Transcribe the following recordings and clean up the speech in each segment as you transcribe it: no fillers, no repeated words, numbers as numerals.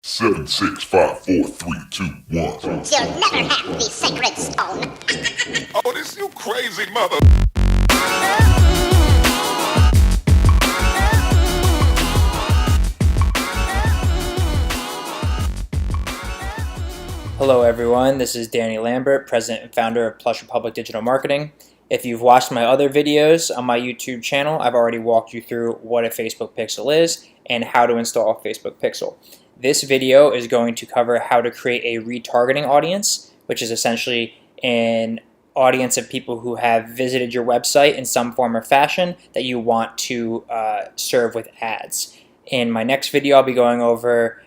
Seven, 6, 5, 4, 3, 2, 1. You'll never have the sacred stone. Oh, this you crazy mother. Hello everyone, this is Danny Lambert, President and Founder of Plush Republic Digital Marketing. If you've watched my other videos on my YouTube channel, I've already walked you through what a Facebook Pixel is and how to install a Facebook Pixel. This video is going to cover how to create a retargeting audience, which is essentially an audience of people who have visited your website in some form or fashion that you want to serve with ads. In my next video, I'll be going over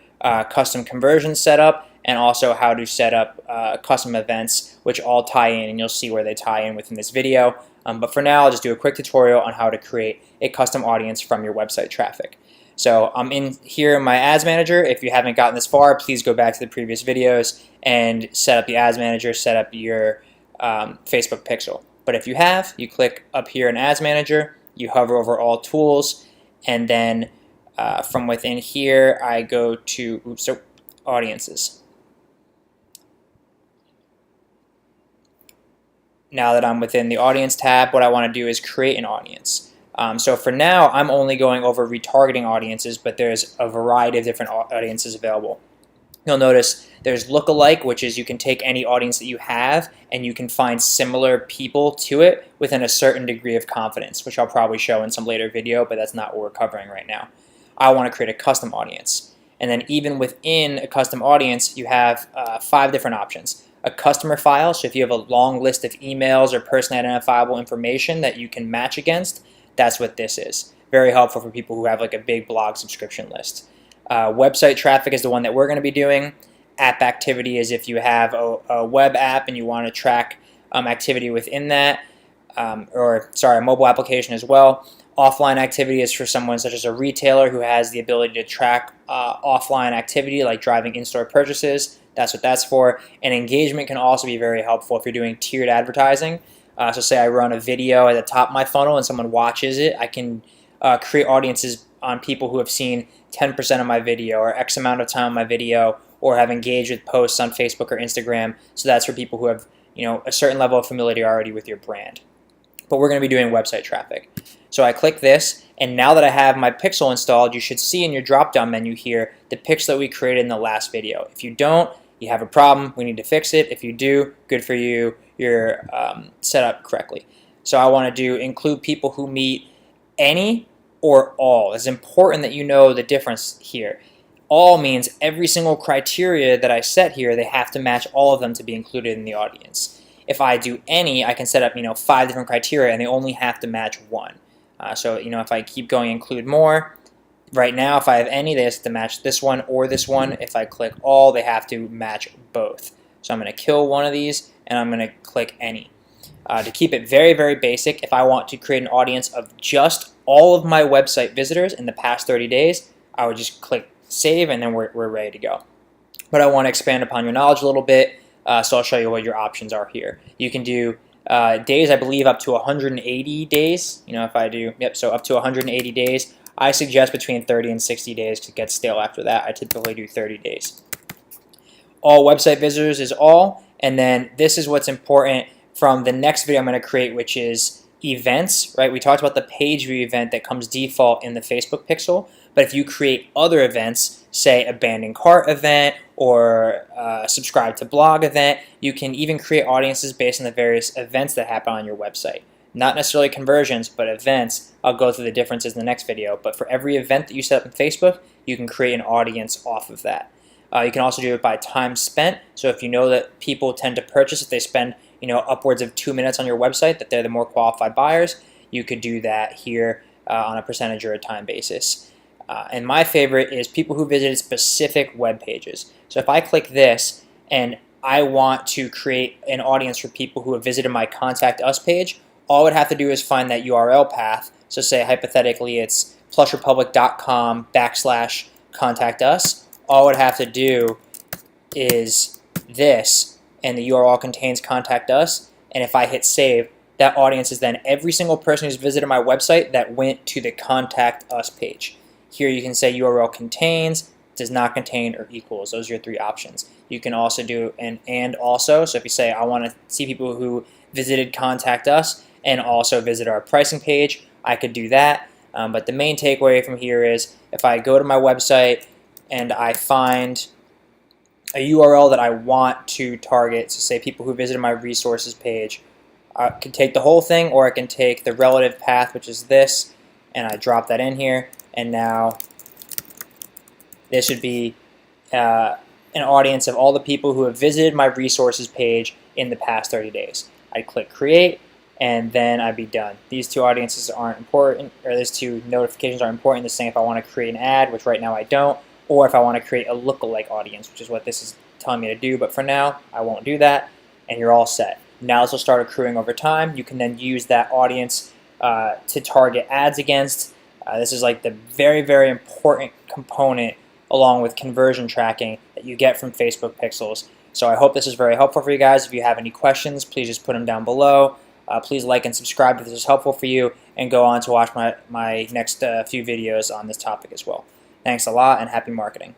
custom conversion setup and also how to set up custom events, which all tie in, and you'll see where they tie in within this video. But for now, I'll just do a quick tutorial on how to create a custom audience from your website traffic. So I'm in here in my ads manager. If you haven't gotten this far, please go back to the previous videos and set up the ads manager, set up your Facebook Pixel. But if you have, you click up here in ads manager, you hover over all tools, and then from within here, I go to audiences. Now that I'm within the audience tab, what I want to do is create an audience. So for now, I'm only going over retargeting audiences, but there's a variety of different audiences available. You'll notice there's lookalike, which is you can take any audience that you have and you can find similar people to it within a certain degree of confidence, which I'll probably show in some later video, but that's not what we're covering right now. I want to create a custom audience. And then even within a custom audience, you have 5 different options. A customer file, so if you have a long list of emails or personally identifiable information that you can match against, that's what this is. Very helpful for people who have like a big blog subscription list. Website traffic is the one that we're going to be doing. App activity is if you have a web app and you want to track activity within that, a mobile application as well. Offline activity is for someone such as a retailer who has the ability to track offline activity like driving in-store purchases. That's what that's for. And engagement can also be very helpful if you're doing tiered advertising. So say I run a video at the top of my funnel and someone watches it, I can create audiences on people who have seen 10% of my video or X amount of time on my video or have engaged with posts on Facebook or Instagram. So that's for people who have a certain level of familiarity with your brand. But we're going to be doing website traffic. So I click this, and now that I have my pixel installed, you should see in your drop-down menu here the pixel that we created in the last video. If you don't, you have a problem, we need to fix it. If you do, good for you, you're set up correctly. So I want to include people who meet any or all. It's important that you know the difference here. All means every single criteria that I set here, they have to match all of them to be included in the audience. If I do any, I can set up 5 different criteria and they only have to match one. So if I keep going include more, right now if I have any, they have to match this one or this one. If I click all, they have to match both. So I'm going to kill one of these and I'm going to click any. To keep it very, very basic, if I want to create an audience of just all of my website visitors in the past 30 days, I would just click save and then we're ready to go. But I want to expand upon your knowledge a little bit, so I'll show you what your options are here. You can do days, I believe, up to 180 days. If I do, so up to 180 days. I suggest between 30 and 60 days to get stale after that. I typically do 30 days. All website visitors is all, and then this is what's important from the next video I'm going to create, which is events, right? We talked about the page view event that comes default in the Facebook Pixel, but if you create other events, say abandoned cart event or subscribe to blog event, you can even create audiences based on the various events that happen on your website. Not necessarily conversions, but events. I'll go through the differences in the next video, but for every event that you set up in Facebook, you can create an audience off of that. You can also do it by time spent, so if you know that people tend to purchase if they spend upwards of 2 minutes on your website, that they're the more qualified buyers, you could do that here on a percentage or a time basis. And my favorite is people who visited specific web pages. So if I click this and I want to create an audience for people who have visited my Contact Us page, all I would have to do is find that URL path. So say hypothetically it's plushrepublic.com/contact us. All I would have to do is this, and the URL contains Contact Us, and if I hit save, that audience is then every single person who's visited my website that went to the Contact Us page. Here you can say URL contains, does not contain, or equals. Those are your three options. You can also do an and also. So if you say, I want to see people who visited contact us and also visit our pricing page, I could do that. But the main takeaway from here is if I go to my website and I find a URL that I want to target, so say people who visited my resources page, I can take the whole thing, or I can take the relative path, which is this, and I drop that in here, and now this should be an audience of all the people who have visited my resources page in the past 30 days. I'd click create, and then I'd be done. These two audiences aren't important, or these two notifications aren't important. This thing, if I want to create an ad, which right now I don't, or if I want to create a lookalike audience, which is what this is telling me to do, but for now, I won't do that, and you're all set. Now this will start accruing over time. You can then use that audience to target ads against. This is like the very, very important component along with conversion tracking that you get from Facebook Pixels. So I hope this is very helpful for you guys. If you have any questions, please just put them down below. Please like and subscribe if this is helpful for you, and go on to watch my next few videos on this topic as well. Thanks a lot, and happy marketing.